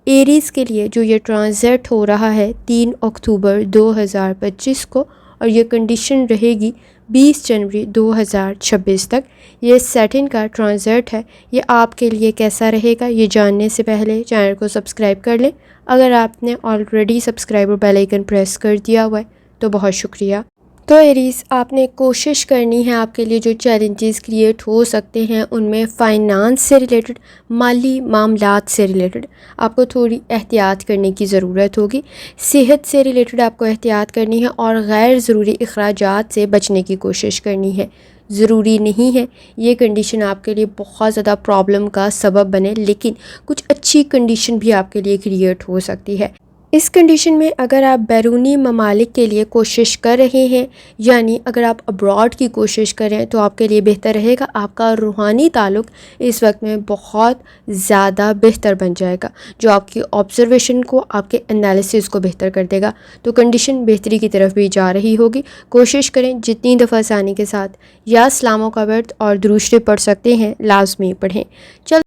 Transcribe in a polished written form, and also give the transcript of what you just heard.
Arrays کے لیے جو یہ ٹرانزٹ ہو رہا ہے 3 اکتوبر 2025 کو، اور یہ کنڈیشن رہے گی 20 جنوری 2026 تک۔ یہ سیٹرن کا ٹرانزٹ ہے، یہ آپ کے لیے کیسا رہے گا یہ جاننے سے پہلے چینل کو سبسکرائب کر لیں۔ اگر آپ نے آلریڈی سبسکرائب اور بیل آئیکن پریس کر دیا ہوا ہے تو بہت شکریہ۔ تو ایریز، آپ نے کوشش کرنی ہے، آپ کے لیے جو چیلنجز کریٹ ہو سکتے ہیں ان میں فائنانس سے ریلیٹڈ، مالی معاملات سے ریلیٹڈ آپ کو تھوڑی احتیاط کرنے کی ضرورت ہوگی۔ صحت سے ریلیٹڈ آپ کو احتیاط کرنی ہے اور غیر ضروری اخراجات سے بچنے کی کوشش کرنی ہے۔ ضروری نہیں ہے یہ کنڈیشن آپ کے لیے بہت زیادہ پرابلم کا سبب بنے، لیکن کچھ اچھی کنڈیشن بھی آپ کے لیے کریٹ ہو سکتی ہے۔ اس کنڈیشن میں اگر آپ بیرونی ممالک کے لیے کوشش کر رہے ہیں، یعنی اگر آپ ابراڈ کی کوشش کریں تو آپ کے لیے بہتر رہے گا۔ آپ کا روحانی تعلق اس وقت میں بہت زیادہ بہتر بن جائے گا، جو آپ کی آبزرویشن کو، آپ کے انالیسس کو بہتر کر دے گا۔ تو کنڈیشن بہتری کی طرف بھی جا رہی ہوگی۔ کوشش کریں جتنی دفعہ آسانی کے ساتھ یا سلاموں کا ورد اور درود شریف پڑھ سکتے ہیں لازمی پڑھیں۔